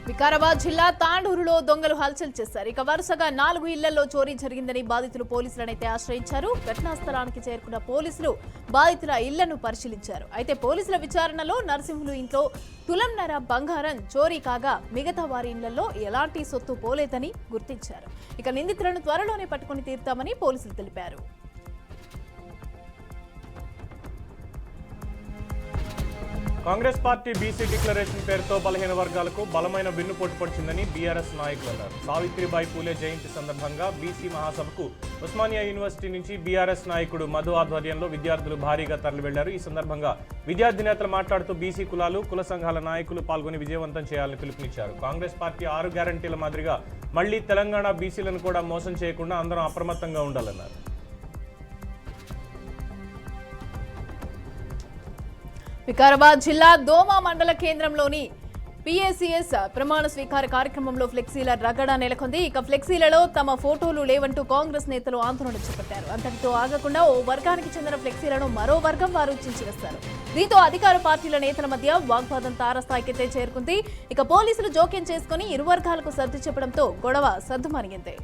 వికారాబాద్ జిల్లా తాండూరులో దొంగలు హల్చల్ చేశారు. ఇక వరుసగా 4 ఇళ్లలో చోరీ జరిగిందని బాధితులు పోలీసులనైతే ఆశ్రయించారు. ఘటనా స్థలానికి చేరుకున్న పోలీసులు బాధితుల ఇళ్లను పరిశీలించారు. అయితే పోలీసుల విచారణలో నరసింహులు ఇంట్లో తులంన్నర బంగారం చోరీ కాగా మిగతా వారి ఇళ్లలో ఎలాంటి సొత్తు పోలేదని గుర్తించారు. ఇక నిందితులను త్వరలోనే పట్టుకుని తీరుతామని పోలీసులు తెలిపారు. కాంగ్రెస్ పార్టీ బీసీ డిక్లరేషన్ పేరుతో బలహీన వర్గాలకు బలమైన వెన్నుపోటు పొడిచిందని బీఆర్ఎస్ నాయకులు అన్నారు. సావిత్రిబాయి పూలే జయంతి సందర్భంగా బీసీ మహాసభకు ఉస్మానియా యూనివర్సిటీ నుంచి బీఆర్ఎస్ నాయకుడు మధు ఆధ్వర్యంలో విద్యార్థులు భారీగా తరలి వెళ్లారు. ఈ సందర్భంగా విద్యార్థి నేతలు మాట్లాడుతూ బీసీ కులాలు, కుల సంఘాల నాయకులు పాల్గొని విజయవంతం చేయాలని పిలుపునిచ్చారు. కాంగ్రెస్ పార్టీ 6 గ్యారంటీల మాదిరిగా మళ్లీ తెలంగాణ బీసీలను కూడా మోసం చేయకుండా అందరం అప్రమత్తంగా ఉండాలన్నారు. వికారాబాద్ జిల్లా దోమ మండల కేంద్రంలోని పిఎసిఎస్ ప్రమాణ స్వీకార కార్యక్రమంలో ఫ్లెక్సీల రగడ నెలకొంది. ఇక ఫ్లెక్సీలలో తమ ఫోటోలు లేవంటూ కాంగ్రెస్ నేతలు ఆందోళన చేపట్టారు. అంతటితో ఆగకుండా ఓ వర్గానికి చెందిన ఫ్లెక్సీలను మరో వర్గం వారు చించివేస్తారు. దీంతో అధికార పార్టీల నేతల మధ్య వాగ్వాదం తారస్థాయికైతే చేరుకుంది. ఇక పోలీసులు జోక్యం చేసుకుని ఇరు వర్గాలకు సర్ది చెప్పడంతో గొడవ సద్దుమణిగింది.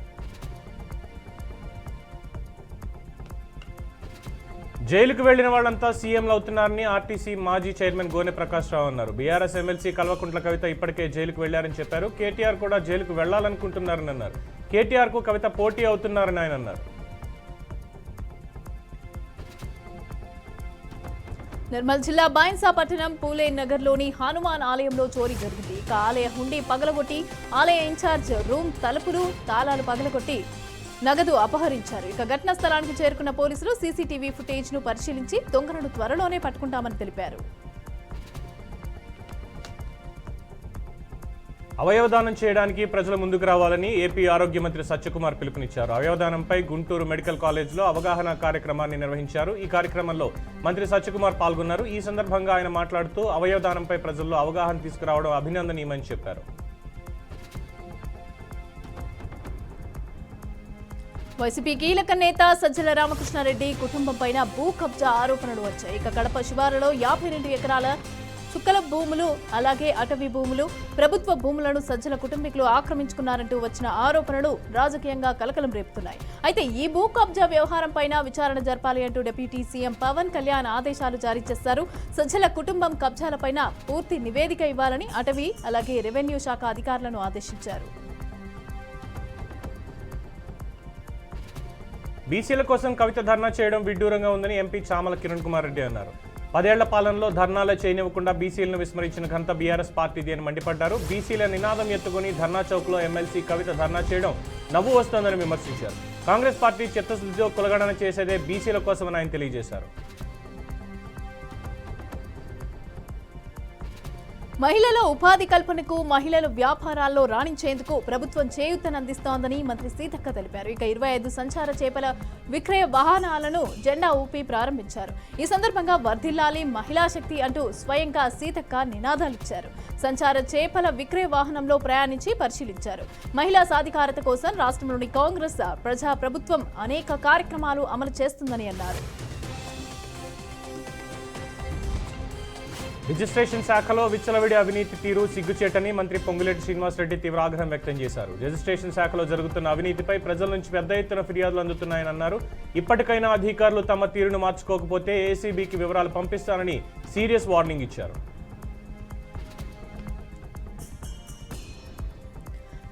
జైలుకు వెళ్లిన వాళ్లంతా సీఎంలు అవుతున్నారని ఆర్టీసీ మాజీ చైర్మన్ గోనె ప్రకాష్ రావు అన్నారు. బీఆర్ఎస్ ఎమ్మెల్సీ కల్వకుంట్ల కవిత ఇప్పటికే జైలుకు వెళ్లారని చెప్పారు. కేటీఆర్ కూడా జైలుకు వెళ్లాలనుకుంటున్నారని అన్నారు. కేటీఆర్ కు కవిత పోటీ అవుతున్నారని ఆయన అన్నారు. నిర్మల్ జిల్లా బైన్సా పట్టణం పూలే నగర్లోని హనుమాన్ ఆలయంలో చోరీ జరిగింది. ఇక ఆలయ హుండీ పగలగొట్టి ఆలయ ఇన్ఛార్జ్ రూమ్ తలుపులు తాళాలు పగలగొట్టి నగదు అపహరించారు. ఇక ఘటనా స్థలానికి చేరుకున్న పోలీసులు సీసీటీవీ ఫుటేజ్ ను పరిశీలించి దొంగలను త్వరలోనే పట్టుకుంటామని తెలిపారు. అవయవదానం చేయడానికి ప్రజలు ముందుకు రావాలని ఏపీ ఆరోగ్య మంత్రి సత్యకుమార్ పిలుపునిచ్చారు. అవయవదానంపై గుంటూరు మెడికల్ కాలేజ్లో అవగాహన కార్యక్రమాన్ని నిర్వహించారు. ఈ కార్యక్రమంలో మంత్రి సత్యకుమార్ పాల్గొన్నారు. ఈ సందర్భంగా ఆయన మాట్లాడుతూ అవయవదానంపై ప్రజల్లో అవగాహన తీసుకురావడం అభినందనీయమని చెప్పారు. వైసీపీ కీలక నేత సజ్జల రామకృష్ణారెడ్డి కుటుంబంపైన భూ కబ్జా ఆరోపణలు వచ్చాయి. ఇక కడప శివారులో 52 ఎకరాల చుక్కల భూములు అలాగే అటవీ భూములు, ప్రభుత్వ భూములను సజ్జల కుటుంబీకులు ఆక్రమించుకున్నారంటూ వచ్చిన ఆరోపణలు రాజకీయంగా కలకలం రేపుతున్నాయి. అయితే ఈ భూ కబ్జా వ్యవహారం పైన విచారణ జరపాలి అంటూ డిప్యూటీ సీఎం పవన్ కళ్యాణ్ ఆదేశాలు జారీ చేశారు. సజ్జల కుటుంబం కబ్జాలపైన పూర్తి నివేదిక ఇవ్వాలని అటవీ అలాగే రెవెన్యూ శాఖ అధికారులను ఆదేశించారు. బీసీల కోసం కవిత ధర్నా చేయడం విడ్డూరంగా ఉందని ఎంపీ చామల కిరణ్ కుమార్ రెడ్డి అన్నారు. 10 ఏళ్ల పాలనలో ధర్నాలే చేయనివ్వకుండా బీసీలను విస్మరించిన ఘనత బీఆర్ఎస్ పార్టీది అని మండిపడ్డారు. బీసీల నినాదం ఎత్తుకుని ధర్నా చౌక్లో ఎమ్మెల్సీ కవిత ధర్నా చేయడం నవ్వు వస్తోందని విమర్శించారు. కాంగ్రెస్ పార్టీ చిత్తశుద్ధితో కులగణన చేసేదే బీసీల కోసమని ఆయన తెలియజేశారు. మహిళల ఉపాధి కల్పనకు, మహిళలు వ్యాపారాల్లో రాణించేందుకు ప్రభుత్వం చేయూతనందిస్తోందని మంత్రి సీతక్క తెలిపారు. ఇక 25 సంచార చేపల విక్రయ వాహనాలను జెండా ఊపి ప్రారంభించారు. ఈ సందర్భంగా వర్ధిల్లాలి మహిళా శక్తి అంటూ స్వయంగా సీతక్క నినాదాలిచ్చారు. సంచార చేపల విక్రయ వాహనంలో ప్రయాణించి పరిశీలించారు. మహిళా సాధికారత కోసం రాష్ట్రంలోని కాంగ్రెస్ ప్రజా ప్రభుత్వం అనేక కార్యక్రమాలు అమలు చేస్తుందని అన్నారు. రిజిస్ట్రేషన్ శాఖలో విచ్చలవిడి అవినీతి తీరు సిగ్గుచేటని మంత్రి పొంగులేటి శ్రీనివాసరెడ్డి తీవ్ర ఆగ్రహం వ్యక్తం చేశారు. రిజిస్ట్రేషన్ శాఖలో జరుగుతున్న అవినీతిపై ప్రజల నుంచి పెద్ద ఎత్తున ఫిర్యాదులు అందుతున్నాయని అన్నారు. ఇప్పటికైనా అధికారులు తమ తీరును మార్చుకోకపోతే ఏసీబీకి వివరాలు పంపిస్తారని సీరియస్ వార్నింగ్ ఇచ్చారు.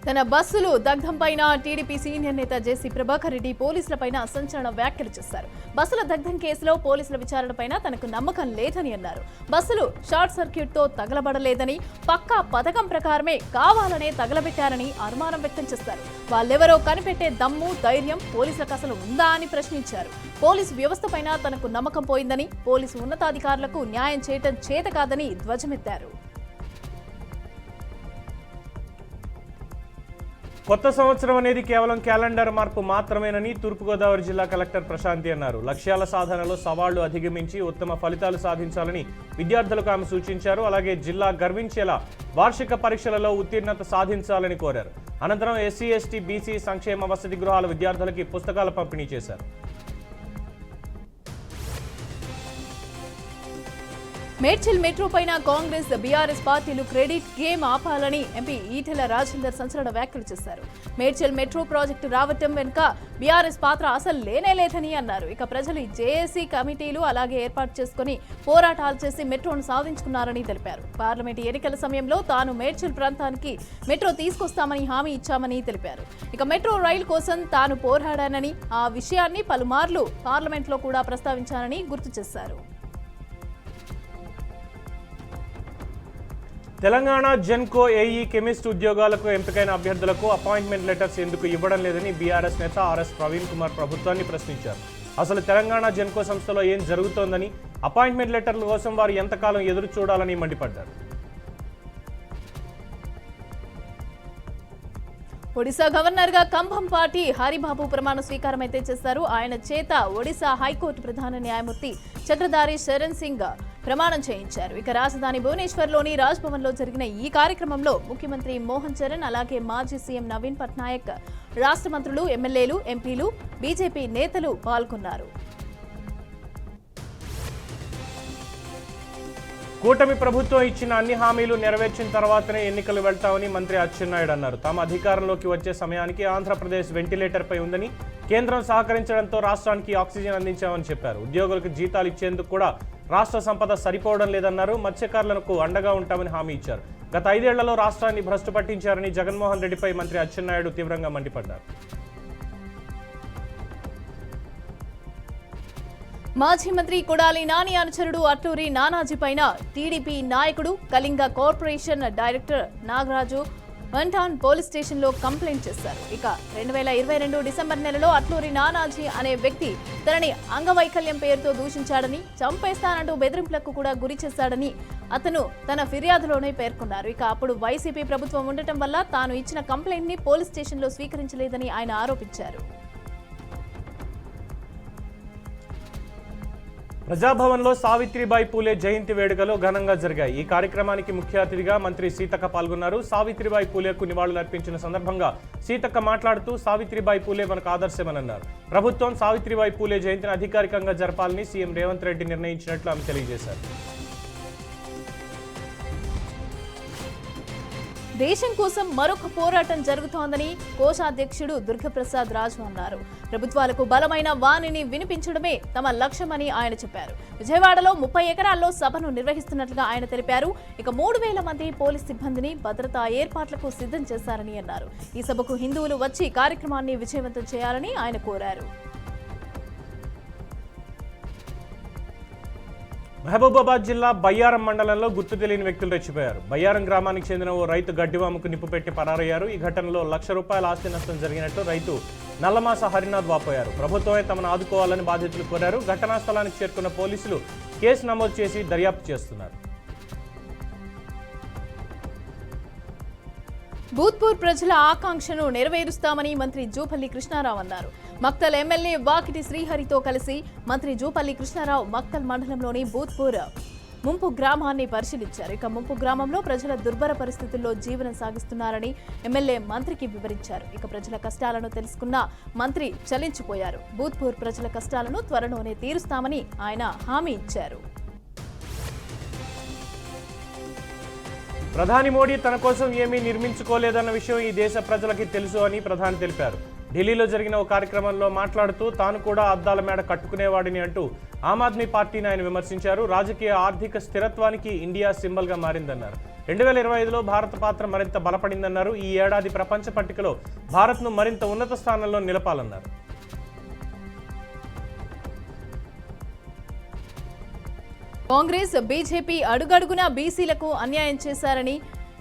తన బస్సులు దగ్ధంపైన టీడీపీ సీనియర్ నేత జేసీ ప్రభాకర్ రెడ్డి పోలీసులపైన సంచలన వ్యాఖ్యలు చేశారు. బస్సుల దగ్ధం కేసులో పోలీసుల విచారణపైన తనకు నమ్మకం లేదని అన్నారు. బస్సులు షార్ట్ సర్క్యూట్ తో తగలబడలేదని, పక్కా పథకం ప్రకారమే కావాలనే తగలబెట్టారని అనుమానం వ్యక్తం చేశారు. వాళ్ళెవరో కనిపెట్టే దమ్ము, ధైర్యం పోలీసులకు అసలు ఉందా అని ప్రశ్నించారు. పోలీసు వ్యవస్థపైన తనకు నమ్మకం పోయిందని, పోలీసు ఉన్నతాధికారులకు న్యాయం చేయటం చేత కాదని ధ్వజమెత్తారు. కొత్త సంవత్సరం అనేది కేవలం క్యాలెండర్ మార్పు మాత్రమేనని తూర్పుగోదావరి జిల్లా కలెక్టర్ ప్రశాంతి అన్నారు. లక్ష్యాల సాధనలో సవాళ్లు అధిగమించి ఉత్తమ ఫలితాలు సాధించాలని విద్యార్థులకు ఆమె సూచించారు. అలాగే జిల్లా గర్వించేలా వార్షిక పరీక్షలలో ఉత్తీర్ణత సాధించాలని కోరారు. అనంతరం ఎస్సీ, ఎస్టీ, బీసీ సంక్షేమ వసతి గృహాల విద్యార్థులకి పుస్తకాల పంపిణీ చేశారు. మేడ్చల్ మెట్రో పైన కాంగ్రెస్ బీఆర్ఎస్ పార్టీలు క్రెడిట్ గేమ్ ఆపాలని ఎంపీ ఈటెల రాజేందర్ సంచలన వ్యాఖ్యలు చేశారు. మేడ్చల్ మెట్రో ప్రాజెక్టు రావటం వెనుక బీఆర్ఎస్ పాత్ర అసలు లేనేలేదని అన్నారు. ఇక ప్రజలు జేఏసీ కమిటీలు అలాగే ఏర్పాటు చేసుకుని పోరాటాలు చేసి మెట్రోను సాధించుకున్నారని తెలిపారు. పార్లమెంటు ఎన్నికల సమయంలో తాను మేడ్చల్ ప్రాంతానికి మెట్రో తీసుకొస్తామని హామీ ఇచ్చామని తెలిపారు. ఇక మెట్రో రైలు కోసం తాను పోరాడానని, ఆ విషయాన్ని పలుమార్లు పార్లమెంట్లో కూడా ప్రస్తావించానని గుర్తు చేశారు. తెలంగాణ జెన్కో ఏఈ కెమిస్ట్ ఉద్యోగాలకు ఎంపికైన అభ్యర్థులకు అపాయింట్మెంట్ లెటర్స్ ఎందుకు ఇవ్వడం లేదని బీఆర్ఎస్ నేత ఆర్ఎస్ ప్రవీణ్ కుమార్ ప్రభుత్వాన్ని ప్రశ్నించారు. అసలు తెలంగాణ జెన్కో సంస్థలో ఏం జరుగుతోందని, అపాయింట్మెంట్ లెటర్ల కోసం వారు ఎంతకాలం ఎదురు చూడాలని మండిపడ్డారు. ఒడిశా గవర్నర్ గా కంభంపాటి హరిబాబు ప్రమాణ స్వీకారం అయితే చేశారు. ఆయన చేత ఒడిశా హైకోర్టు ప్రధాన న్యాయమూర్తి చక్రధారి శరణ్ సింగ్ ప్రమాణం చేయించారు. ఇక రాజధాని భువనేశ్వర్లోని రాజ్ భవన్ లో జరిగిన ఈ కార్యక్రమంలో ముఖ్యమంత్రి మోహన్ చరణ్ అలాగే మాజీ సీఎం నవీన్ పట్నాయక్, రాష్ట్ర మంత్రులు, ఎమ్మెల్యేలు, ఎంపీలు, బీజేపీ నేతలు పాల్గొన్నారు. కూటమి ప్రభుత్వం ఇచ్చిన అన్ని హామీలు నెరవేర్చిన తర్వాతనే ఎన్నికలు వెళ్తామని మంత్రి అచ్చెన్నాయుడు అన్నారు. తాము అధికారంలోకి వచ్చే సమయానికి ఆంధ్రప్రదేశ్ వెంటిలేటర్పై ఉందని, కేంద్రం సహకరించడంతో రాష్ట్రానికి ఆక్సిజన్ అందించామని చెప్పారు. ఉద్యోగులకు జీతాలు ఇచ్చేందుకు కూడా రాష్ట్ర సంపద సరిపోవడం లేదన్నారు. మత్స్యకారులకు అండగా ఉంటామని హామీ ఇచ్చారు. గత 5 ఏళ్లలో రాష్ట్రాన్ని భ్రష్టు పట్టించారని జగన్మోహన్ రెడ్డిపై మంత్రి అచ్చెన్నాయుడు తీవ్రంగా మండిపడ్డారు. మాజీ మంత్రి కొడాలి నాని అనుచరుడు అట్లూరి నానాజీ పైన టీడీపీ నాయకుడు, Kalinga corporation director Nagaraju one town police స్టేషన్లో కంప్లైంట్ చేశారు. ఇక 2022 డిసెంబర్ నెలలో అట్లూరి నానాజీ అనే వ్యక్తి తనని అంగవైకల్యం పేరుతో దూషించాడని, చంపేస్తానంటూ బెదిరింపులకు కూడా గురి చేశాడని అతను తన ఫిర్యాదులోనే పేర్కొన్నారు. ఇక అప్పుడు వైసీపీ ప్రభుత్వం ఉండటం వల్ల తాను ఇచ్చిన కంప్లైంట్ ని పోలీస్ స్టేషన్లో స్వీకరించలేదని ఆయన ఆరోపించారు. ప్రజాభవన్లో సావిత్రిబాయి పూలే జయంతి వేడుకలు ఘనంగా జరిగాయి. ఈ కార్యక్రమానికి ముఖ్య అతిథిగా మంత్రి సీతక్క పాల్గొన్నారు. సావిత్రిబాయి పూలేకు నివాళులర్పించిన సందర్భంగా సీతక్క మాట్లాడుతూ సావిత్రిబాయి పూలే మనకు ఆదర్శమన్నారు. ప్రభుత్వం సావిత్రిబాయి పూలే జయంతిని అధికారికంగా జరపాలని సీఎం రేవంత్ రెడ్డి నిర్ణయించినట్లు ఆమె తెలియజేశారు. దేశం కోసం మరొక పోరాటం జరుగుతోందని కోశాధ్యక్షుడు దుర్గప్రసాద్ రాజు అన్నారు. ప్రభుత్వాలకు బలమైన వాణిని వినిపించడమే తమ లక్ష్యమని ఆయన చెప్పారు. విజయవాడలో 30 ఎకరాల్లో సభను నిర్వహిస్తున్నట్లుగా ఆయన తెలిపారు. ఇక 3000 మంది పోలీస్ సిబ్బందిని భద్రతా ఏర్పాట్లకు సిద్ధం చేశారని అన్నారు. ఈ సభకు హిందువులు వచ్చి కార్యక్రమాన్ని విజయవంతం చేయాలని ఆయన కోరారు. మహబూబాబాద్ జిల్లా బయ్యారం మండలంలో గుర్తు తెలియని వ్యక్తులు రెచ్చిపోయారు. బయ్యారం గ్రామానికి చెందిన ఓ రైతు గడ్డివాముకు నిప్పు పెట్టి పరారయ్యారు. ఈ ఘటనలో ₹1,00,000 ఆస్తి నష్టం జరిగినట్టు రైతు నల్లమాస హరినాథ్ వాపోయారు. ప్రభుత్వమే తమను ఆదుకోవాలని బాధితులు కోరారు. ఘటనా స్థలానికి చేరుకున్న పోలీసులు కేసు నమోదు చేసి దర్యాప్తు చేస్తున్నారు. భూత్పూర్ ప్రజల ఆకాంక్షను నెరవేరుస్తామని మంత్రి జూపల్లి కృష్ణారావు అన్నారు. మక్తల్ ఎమ్మెల్యే వాకిటి శ్రీహరితో కలిసి మంత్రి జూపల్లి కృష్ణారావు మక్తల్ మండలంలోని భూత్పూర్ ముంపు గ్రామాన్ని పరిశీలించారు. ఇక ముంపు గ్రామంలో ప్రజల దుర్భర పరిస్థితుల్లో జీవనం సాగిస్తున్నారని ఎమ్మెల్యే మంత్రికి వివరించారు. ఇక ప్రజల కష్టాలను తెలుసుకున్న మంత్రి చలించిపోయారు. భూత్పూర్ ప్రజల కష్టాలను త్వరలోనే తీరుస్తామని ఆయన హామీ ఇచ్చారు. ప్రధాని మోడీ తన కోసం ఏమీ నిర్మించుకోలేదన్న విషయం ఈ దేశ ప్రజలకి తెలుసు అని ప్రధాని తెలిపారు. ఢిల్లీలో జరిగిన ఓ కార్యక్రమంలో మాట్లాడుతూ తాను కూడా అద్దాల మేడ కట్టుకునేవాడిని అంటూ ఆమ్ ఆద్మీ పార్టీని ఆయన విమర్శించారు. రాజకీయ ఆర్థిక స్థిరత్వానికి ఇండియా సింబల్గా మారిందన్నారు. 2025లో భారత పాత్ర మరింత బలపడిందన్నారు. ఈ ఏడాది ప్రపంచ పట్టికలో భారత్ను మరింత ఉన్నత స్థానంలో నిలపాలన్నారు. కాంగ్రెస్, బీజేపీ అడుగడుగునా బీసీలకు అన్యాయం చేశారని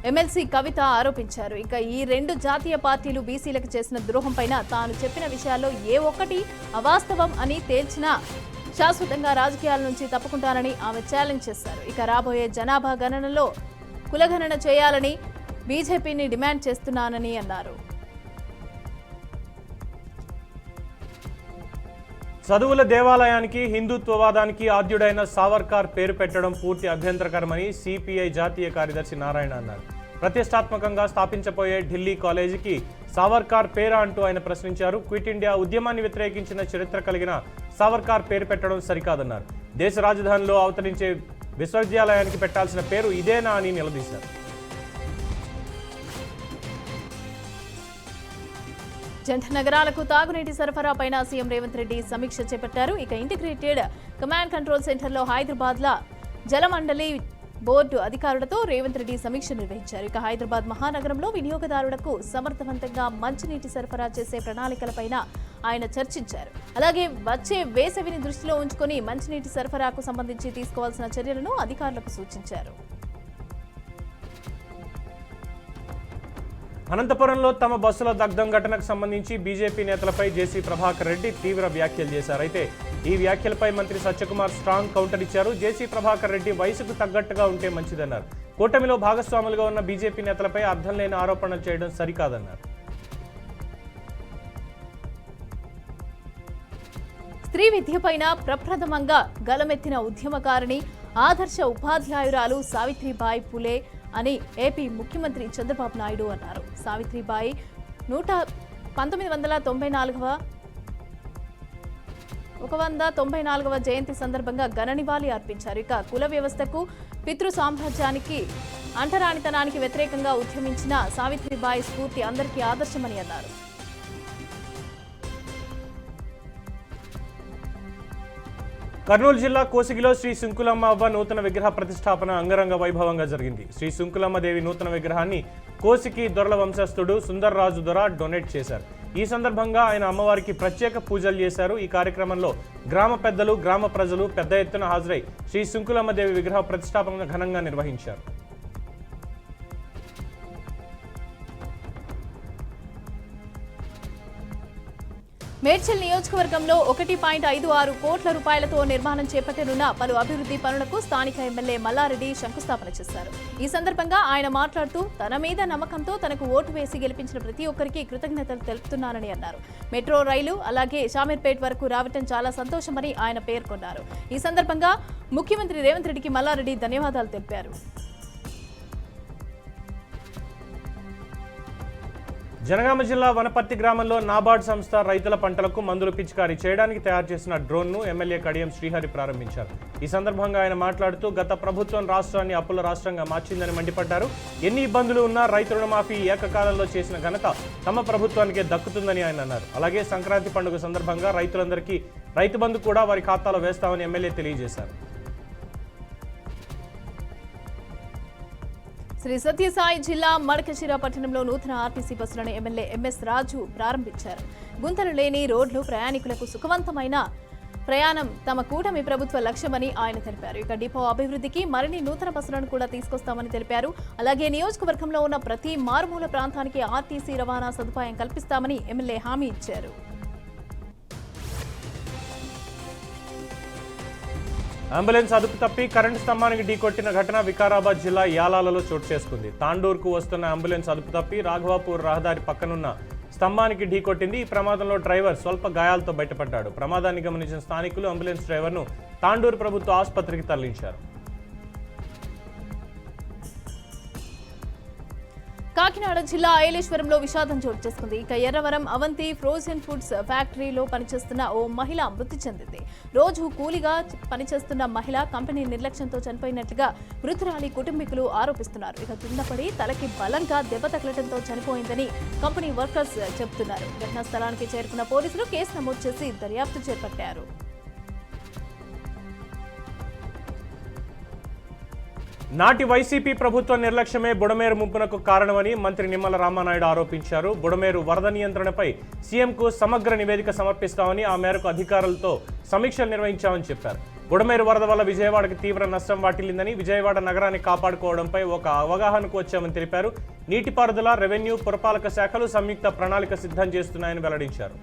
ఎమ్మెల్సీ కవిత ఆరోపించారు. ఇక ఈ 2 జాతీయ పార్టీలు బీసీలకు చేసిన ద్రోహం పైన తాను చెప్పిన విషయాల్లో ఏ ఒక్కటి అవాస్తవం అని తేల్చినా శాశ్వతంగా రాజకీయాల నుంచి తప్పుకుంటారని ఆమె ఛాలెంజ్ చేశారు. ఇక రాబోయే జనాభా గణనలో కులగణన చేయాలని బీజేపీని డిమాండ్ చేస్తున్నానని అన్నారు. చదువుల దేవాలయానికి హిందుత్వవాదానికి ఆద్యుడైన సావర్కర్ పేరు పెట్టడం పూర్తి అభ్యంతరకరమని సిపిఐ జాతీయ కార్యదర్శి నారాయణ అన్నారు. ప్రతిష్టాత్మకంగా స్థాపించబోయే ఢిల్లీ కాలేజీకి సావర్కర్ పేరా అంటూ ఆయన ప్రశ్నించారు. క్విట్ ఇండియా ఉద్యమాన్ని వ్యతిరేకించిన చరిత్ర కలిగిన సావర్కర్ పేరు పెట్టడం సరికాదన్నారు. దేశ రాజధానిలో అవతరించే విశ్వవిద్యాలయానికి పెట్టాల్సిన పేరు ఇదేనా అని నిలదీశారు. జంట నగరాలకు తాగునీటి సరఫరా పైన సీఎం రేవంత్ రెడ్డి సమీక్ష చేపట్టారు. ఇక ఇంటిగ్రేటెడ్ కమాండ్ కంట్రోల్ సెంటర్లో హైదరాబాద్లో జలమండలి బోర్డు అధికారులతో రేవంత్ రెడ్డి సమీక్ష నిర్వహించారు. ఇక హైదరాబాద్ మహానగరంలో వినియోగదారులకు సమర్థవంతంగా మంచినీటి సరఫరా చేసే ప్రణాళికలపైన ఆయన చర్చించారు. అలాగే వచ్చే వేసవిని దృష్టిలో ఉంచుకొని మంచినీటి సరఫరాకు సంబంధించి తీసుకోవాల్సిన చర్యలను అధికారులకు సూచించారు. అనంతపురంలో తమ బస్సుల దగ్ధం ఘటనకు సంబంధించి బీజేపీ నేతలపై జేసీ ప్రభాకర్ రెడ్డి తీవ్ర వ్యాఖ్యలు చేశారు. అయితే ఈ వ్యాఖ్యలపై మంత్రి సత్యకుమార్ స్ట్రాంగ్ కౌంటర్ ఇచ్చారు. జేసీ ప్రభాకర్ రెడ్డి వయసుకు తగ్గట్టుగా ఉంటే మంచిదన్నారు. కూటమిలో భాగస్వాములుగా ఉన్న బీజేపీ నేతలపై అర్థం లేని ఆరోపణలు చేయడం సరికాదన్నారు. స్త్రీ విద్యపైన ప్రప్రథమంగా గలమెత్తిన ఉద్యమకారిణి ఆదర్శ ఉపాధ్యాయురాలు సావిత్రిబాయి పులే అని ఏపీ ముఖ్యమంత్రి చంద్రబాబు నాయుడు అన్నారు. సావిత్రిబాయి 194వ జయంతి సందర్భంగా ఘన నివాళి అర్పించారు. ఇక కుల వ్యవస్థకు పితృ సామ్రాజ్యానికి అంటరానితనానికి వ్యతిరేకంగా ఉద్యమించిన సావిత్రిబాయి స్ఫూర్తి అందరికీ ఆదర్శమని అన్నారు. కర్నూలు జిల్లా కోసిగిలో శ్రీ సుంకులమ్మ అవ్వ నూతన విగ్రహ ప్రతిష్టాపన అంగరంగ వైభవంగా జరిగింది. శ్రీ సుంకులమ్మ దేవి నూతన విగ్రహాన్ని కోసికి దొరల వంశస్థుడు సుందర్రాజు దొర డొనేట్ చేశారు. ఈ సందర్భంగా ఆయన అమ్మవారికి ప్రత్యేక పూజలు చేశారు. ఈ కార్యక్రమంలో గ్రామ పెద్దలు, గ్రామ ప్రజలు పెద్ద ఎత్తున హాజరై శ్రీ సుంకులమ్మ దేవి విగ్రహ ప్రతిష్టాపన ఘనంగా నిర్వహించారు. మేడ్చల్ నియోజకవర్గంలో 1.56 కోట్ల రూపాయలతో నిర్మాణం చేపట్టనున్న పలు అభివృద్ధి పనులకు స్థానిక ఎమ్మెల్యే మల్లారెడ్డి శంకుస్థాపన చేశారు. ఈ సందర్భంగా ఆయన మాట్లాడుతూ తన మీద నమ్మకంతో తనకు ఓటు వేసి గెలిపించిన ప్రతి ఒక్కరికి కృతజ్ఞతలు తెలుపుతున్నానని అన్నారు. మెట్రో రైలు అలాగే షామీర్పేట్ వరకు రావటం చాలా సంతోషమని ఆయన పేర్కొన్నారు. ఈ సందర్భంగా ముఖ్యమంత్రి రేవంత్ రెడ్డికి మల్లారెడ్డి ధన్యవాదాలు తెలిపారు. జనగామ జిల్లా వనపర్తి గ్రామంలో నాబార్డ్ సంస్థ రైతుల పంటలకు మందులు పిచికారీ చేయడానికి తయారు చేసిన డ్రోన్ను ఎమ్మెల్యే కడియం శ్రీహరి ప్రారంభించారు. ఈ సందర్భంగా ఆయన మాట్లాడుతూ గత ప్రభుత్వం రాష్ట్రాన్ని అప్పుల రాష్ట్రంగా మార్చిందని మండిపడ్డారు. ఎన్ని ఇబ్బందులు ఉన్నా రైతు రుణమాఫీ ఏకకాలంలో చేసిన ఘనత తమ ప్రభుత్వానికే దక్కుతుందని ఆయన అన్నారు. అలాగే సంక్రాంతి పండుగ సందర్భంగా రైతులందరికీ రైతు బంధు కూడా వారి ఖాతాలో వేస్తామని ఎమ్మెల్యే తెలియజేశారు. శ్రీ సత్యసాయి జిల్లా మడకశిర పట్టణంలో నూతన ఆర్టీసీ బస్సులను ఎమ్మెల్యే ఎంఎస్ రాజు ప్రారంభించారు. గుంతలు లేని రోడ్లు, ప్రయాణికులకు సుఖవంతమైన ప్రయాణం తమ కూటమి ప్రభుత్వ లక్ష్యమని ఆయన తెలిపారు. ఇక డిపో అభివృద్ధికి మరిన్ని నూతన బస్సులను కూడా తీసుకొస్తామని తెలిపారు. అలాగే నియోజకవర్గంలో ఉన్న ప్రతి మారుమూల ప్రాంతానికి ఆర్టీసీ రవాణా సదుపాయం కల్పిస్తామని ఎమ్మెల్యే హామీ ఇచ్చారు. అంబులెన్స్ అదుపు తప్పి కరెంటు స్తంభానికి ఢీకొట్టిన ఘటన వికారాబాద్ జిల్లా యాలాలలో చోటు చేసుకుంది. తాండూరుకు వస్తున్న అంబులెన్స్ అదుపు తప్పి రాఘవాపూర్ రహదారి పక్కనున్న స్తంభానికి ఢీకొట్టింది. ఈ ప్రమాదంలో డ్రైవర్ స్వల్ప గాయాలతో బయటపడ్డాడు. ప్రమాదాన్ని గమనించిన స్థానికులు అంబులెన్స్ డ్రైవర్ను తాండూరు ప్రభుత్వ ఆసుపత్రికి తరలించారు. కాకినాడ జిల్లా ఐలేశ్వరంలో విషాదం చోటు చేసుకుంది. ఇక ఎర్రవరం అవంతి ఫ్రోజన్ ఫుడ్స్ ఫ్యాక్టరీలో పనిచేస్తున్న ఓ మహిళ మృతి చెందింది. రోజు కూలీగా పనిచేస్తున్న మహిళ కంపెనీ నిర్లక్ష్యంతో చనిపోయినట్లుగా మృతురాలి కుటుంబీకులు ఆరోపిస్తున్నారు. ఇక కిందపడి తలకి బలంగా దెబ్బ తగలటంతో చనిపోయిందని కంపెనీ వర్కర్స్ చెబుతున్నారు. ఘటనా స్థలానికి చేరుకున్న పోలీసులు కేసు నమోదు చేసి దర్యాప్తు చేపట్టారు. నాటి వైసీపీ ప్రభుత్వ నిర్లక్ష్యమే బుడమేరు ముంపునకు కారణమని మంత్రి నిమ్మల రామానాయుడు ఆరోపించారు. బుడమేరు వరద నియంత్రణపై సీఎంకు సమగ్ర నివేదిక సమర్పిస్తామని, ఆ మేరకు అధికారులతో సమీక్షలు నిర్వహించామని చెప్పారు. బుడమేరు వరద వల్ల విజయవాడకు తీవ్ర నష్టం వాటిల్లిందని, విజయవాడ నగరాన్ని కాపాడుకోవడంపై ఒక అవగాహనకు వచ్చామని తెలిపారు. నీటిపారుదల, రెవెన్యూ, పురపాలక శాఖలు సంయుక్త ప్రణాళిక సిద్ధం చేస్తున్నాయని వెల్లడించారు.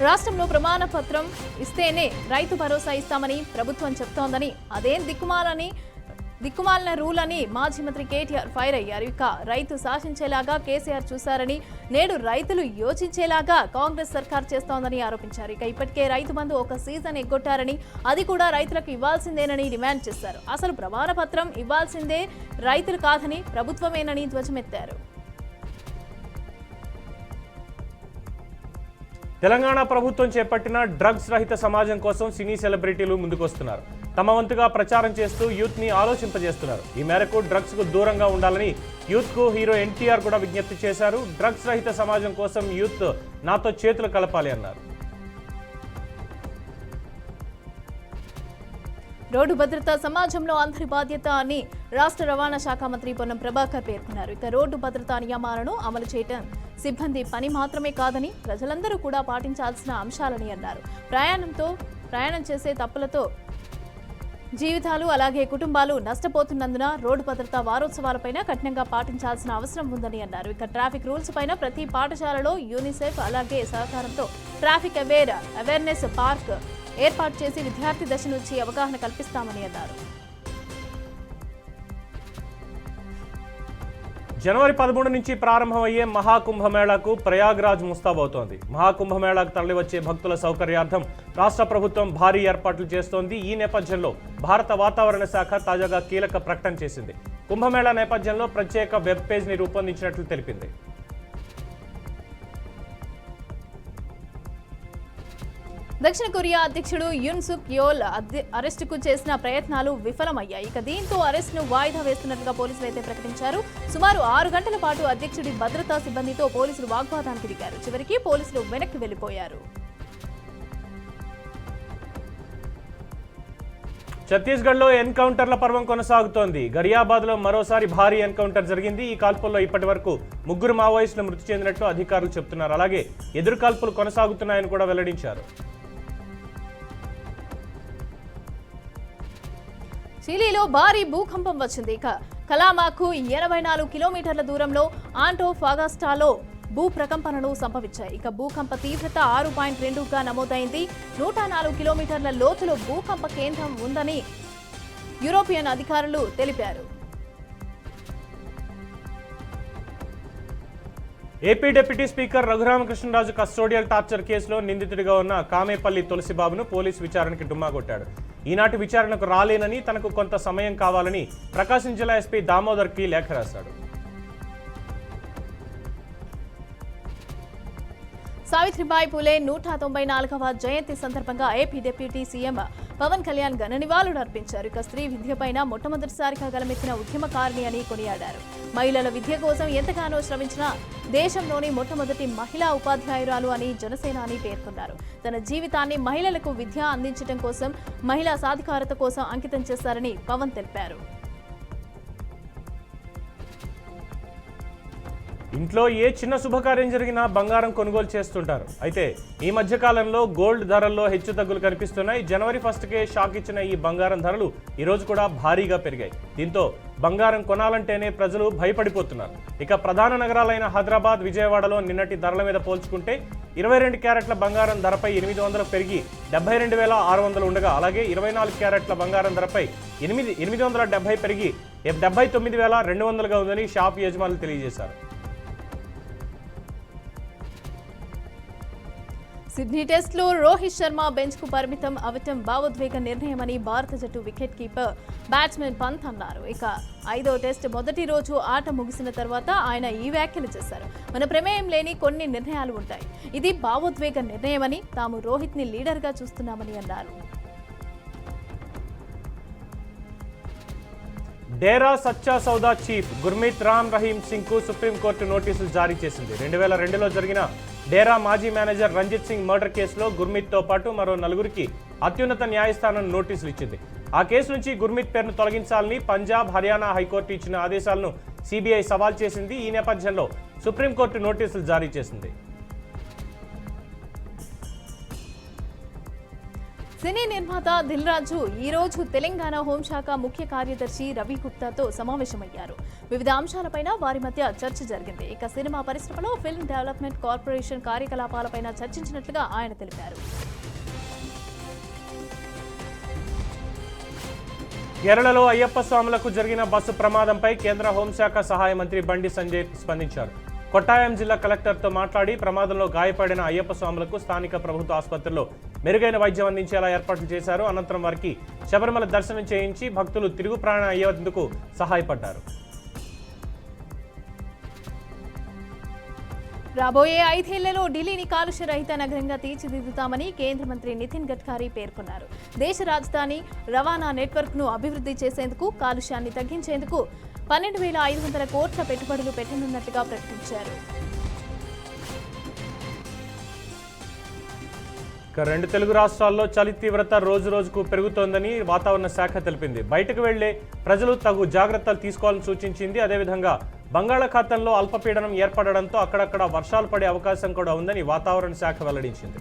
రాష్ట్రంలో ప్రమాణ పత్రం ఇస్తేనే రైతు భరోసా ఇస్తామని ప్రభుత్వం చెప్తోందని, అదేం దిక్కుమాలిన రూల్ అని మాజీ మంత్రి కేటీఆర్ ఫైర్ అయ్యారు. ఇక రైతు శాసించేలాగా కేసీఆర్ చూశారని, నేడు రైతులు యోచించేలాగా కాంగ్రెస్ సర్కార్ చేస్తోందని ఆరోపించారు. ఇక ఇప్పటికే రైతు బంధు ఒక సీజన్ ఎగ్గొట్టారని, అది కూడా రైతులకు ఇవ్వాల్సిందేనని డిమాండ్ చేశారు. అసలు ప్రమాణ పత్రం ఇవ్వాల్సిందే రైతులు కాదని ప్రభుత్వమేనని ధ్వజమెత్తారు. తెలంగాణ ప్రభుత్వం చేపట్టిన డ్రగ్స్ రహిత సమాజం కోసం సినీ సెలబ్రిటీలు ముందుకొస్తున్నారు. తమ వంతుగా ప్రచారం చేస్తూ యూత్ ని ఆలోచింపజేస్తున్నారు. ఈ మేరకు డ్రగ్స్ కు దూరంగా ఉండాలని యూత్ కు హీరో ఎన్టీఆర్ కూడా విజ్ఞప్తి చేశారు. డ్రగ్స్ రహిత సమాజం కోసం యూత్ నాతో చేతులు కలపాలి అన్నారు. రోడ్డు భద్రత సమాజంలో అందరి బాధ్యత అని రాష్ట్ర రవాణా శాఖ మంత్రి పొన్నం ప్రభాకర్ పేర్కొన్నారు. ఇక రోడ్డు భద్రతా నియమాలను అమలు చేయడం సిబ్బంది పని మాత్రమే కాదని ప్రజలందరూ కూడా పాటించాల్సిన అంశాలని అన్నారు. ప్రయాణం చేసే తప్పులతో జీవితాలు అలాగే కుటుంబాలు నష్టపోతున్నందున రోడ్డు భద్రతా వారోత్సవాలపైన కఠినంగా పాటించాల్సిన అవసరం ఉందని అన్నారు. ఇక ట్రాఫిక్ రూల్స్ పైన ప్రతి పాఠశాలలో యూనిసెఫ్ అలాగే సహకారంతో ట్రాఫిక్ అవేర్నెస్ పార్క్ ఏర్పాటు చేసి విద్యార్థి దశ నుంచి అవగాహన కల్పిస్తామని అన్నారు. జనవరి 13 నుంచి ప్రారంభమయ్యే మహాకుంభమేళాకు ప్రయాగ్రాజ్ ముస్తాబవుతోంది. మహాకుంభమేళాకు తరలివచ్చే భక్తుల సౌకర్యార్థం రాష్ట్ర ప్రభుత్వం భారీ ఏర్పాట్లు చేస్తోంది. ఈ నేపథ్యంలో భారత వాతావరణ శాఖ తాజాగా కీలక ప్రకటన చేసింది. కుంభమేళా నేపథ్యంలో ప్రత్యేక వెబ్ పేజ్ని రూపొందించినట్లు తెలిపింది. దక్షిణ కొరియా అధ్యక్షుడు యున్ సుక్ యోల్ అరెస్టుకు చేసిన ప్రయత్నాలు విఫలమయ్యాయి. ఇక దీంతో అరెస్టును వాయిదా వేస్తున్నట్లుగా పోలీసులు అయితే ప్రకటించారు. సుమారు 6 గంటల పాటు అధ్యక్షుడి భద్రతా సిబ్బందితో పోలీసులు వాగ్వాదానికి దిగారు. చివరికి పోలీసులు వెనక్కి వెళ్లిపోయారు. ఛత్తీస్గఢ్లో ఎన్కౌంటర్ల పర్వం కొనసాగుతోంది. గరియాబాద్లో మరోసారి భారీ ఎన్కౌంటర్ జరిగింది. ఈ కాల్పుల్లో ఇప్పటి వరకు 3 మావోయిస్టులు మృతి చెందినట్లు అధికారులు చెబుతున్నారు. అలాగే ఎదురు కాల్పులు కొనసాగుతున్నాయని కూడా వెల్లడించారు. చిలీలో భారీ భూకంపం వచ్చింది. ఇక కలామాకు 84 కిలోమీటర్ల దూరంలో ఆంటోఫాగాస్టాలో భూ ప్రకంపనలు సంభవించాయి. ఇక భూకంప తీవ్రత 6.2గా నమోదైంది. 104 కిలోమీటర్ల లోతులో భూకంప కేంద్రం ఉందని యూరోపియన్ అధికారులు తెలిపారు. AP deputy speaker Raghuramakrishnaraju custodial torture కేసులో నిందితుడిగా ఉన్న కామేపల్లి తులసిబాబును పోలీసు విచారణకి డుమ్మా కొట్టాడు. ఈనాటి విచారణకు రాలేనని, తనకు కొంత సమయం కావాలని ప్రకాశం జిల్లా ఎస్పీ దామోదర్కి లేఖ రాశాడు. సావిత్రిబాయి పూలే 194వ జయంతి సందర్భంగా AP deputy CM Pawan Kalyan ఘన నివాళులు అర్పించారు. ఇక స్త్రీ విద్యపైన మొట్టమొదటిసారిగా గలమెత్తిన ఉద్యమకారిణి అని కొనియాడారు. మహిళల విద్య కోసం ఎంతగానో శ్రమించిన దేశంలోని మొట్టమొదటి మహిళా ఉపాధ్యాయురాలు అని జనసేనాని పేర్కొన్నారు. తన జీవితాన్ని మహిళలకు విద్య అందించడం కోసం, మహిళా సాధికారత కోసం అంకితం చేశారని పవన్ తెలిపారు. ఇంట్లో ఏ చిన్న శుభకార్యం జరిగినా బంగారం కొనుగోలు చేస్తుంటారు. అయితే ఈ మధ్యకాలంలో గోల్డ్ ధరల్లో హెచ్చుతగ్గులు కనిపిస్తున్నాయి. జనవరి 1కే షాక్ ఇచ్చిన ఈ బంగారం ధరలు ఈరోజు కూడా భారీగా పెరిగాయి. దీంతో బంగారం కొనాలంటేనే ప్రజలు భయపడిపోతున్నారు. ఇక ప్రధాన నగరాలైన హైదరాబాద్, విజయవాడలో నిన్నటి ధరల మీద పోల్చుకుంటే 22 క్యారెట్ల బంగారం ధరపై 800 పెరిగి 72,600 ఉండగా, అలాగే 24 క్యారెట్ల బంగారం ధరపై 870 పెరిగి 79,200గా ఉందని షాప్ యజమానులు తెలియజేశారు. సిడ్నీ టెస్ట్లో రోహిత్ శర్మ బెంచ్కు పరిమితం అవటం భావోద్వేగ నిర్ణయమని భారత జట్టు వికెట్ కీపర్ బ్యాట్స్మెన్ పంత్ అన్నారు. ఇక 5వ టెస్ట్ మొదటి రోజు ఆట ముగిసిన తర్వాత ఆయన ఈ వ్యాఖ్యలు చేశారు. మన ప్రమేయం లేని కొన్ని నిర్ణయాలు ఉంటాయి. ఇది భావోద్వేగ నిర్ణయమని, తాము రోహిత్ని లీడర్గా చూస్తున్నామని అన్నారు. డేరా సచ్చా సౌదా చీఫ్ గుర్మీత్ రామ్ రహీం సింగ్ కు సుప్రీంకోర్టు నోటీసులు జారీ చేసింది. 2002లో జరిగిన డేరా మాజీ మేనేజర్ రంజిత్ సింగ్ మర్డర్ కేసులో గుర్మీత్తో పాటు మరో 4గురికి అత్యున్నత న్యాయస్థానం నోటీసులు ఇచ్చింది. ఆ కేసు నుంచి గుర్మీత్ పేరును తొలగించాలని పంజాబ్, హర్యానా హైకోర్టు ఇచ్చిన ఆదేశాలను సిబిఐ సవాల్ చేసింది. ఈ నేపథ్యంలో సుప్రీంకోర్టు నోటీసులు జారీ చేసింది. సినీ నిర్మాత దిల్ రాజు ఈ రోజు తెలంగాణ హోంశాఖ ముఖ్య కార్యదర్శి రవి గుప్తాతో సమావేశమయ్యారు. వివిధ అంశాలపైన వారి మధ్య చర్చ జరిగింది. ఇక సినిమా పరిశ్రమలో ఫిల్మ్ డెవలప్మెంట్ కార్పొరేషన్ కార్యకలాపాలపైన చర్చించినట్లుగా ఆయన తెలిపారు. కేరళలో అయ్యప్ప స్వాములకు జరిగిన బస్సు ప్రమాదంపై కేంద్ర హోంశాఖ సహాయ మంత్రి బండి సంజయ్ స్పందించారు. కొట్టాయం జిల్లా కలెక్టర్తో మాట్లాడి ప్రమాదంలో గాయపడిన అయ్యప్ప స్వాములకు స్థానిక ప్రభుత్వ ఆసుపత్రిలో మెరుగైన వైద్యం అందించేలా ఏర్పాట్లు చేశారు. అనంతరం వారికి శబరిమల దర్శనం చేయించి భక్తులు తిరుగు ప్రయాణం అయ్యేందుకు సహాయపడ్డారు. రాబోయే 5 ఏళ్లలో ఢిల్లీని కాలుష్య రహిత నగరంగా తీర్చిదిద్దుతామని కేంద్ర మంత్రి నితిన్ గడ్కరీ పేర్కొన్నారు. దేశ రాజధాని రవాణా నెట్వర్క్ను అభివృద్ధి చేసేందుకు, కాలుష్యాన్ని తగ్గించేందుకు 12,500 కోట్ల పెట్టుబడులు పెట్టనున్నట్లుగా ప్రకటించారు. రెండు తెలుగు రాష్ట్రాల్లో చలి తీవ్రత రోజు రోజుకు పెరుగుతోందని వాతావరణ శాఖ తెలిపింది. బయటకు వెళ్లే ప్రజలు తగు జాగ్రత్తలు తీసుకోవాలని సూచించింది. అదేవిధంగా బంగాళాఖాతంలో అల్పపీడనం ఏర్పడడంతో అక్కడక్కడ వర్షాలు పడే అవకాశం కూడా ఉందని వాతావరణ శాఖ వెల్లడించింది.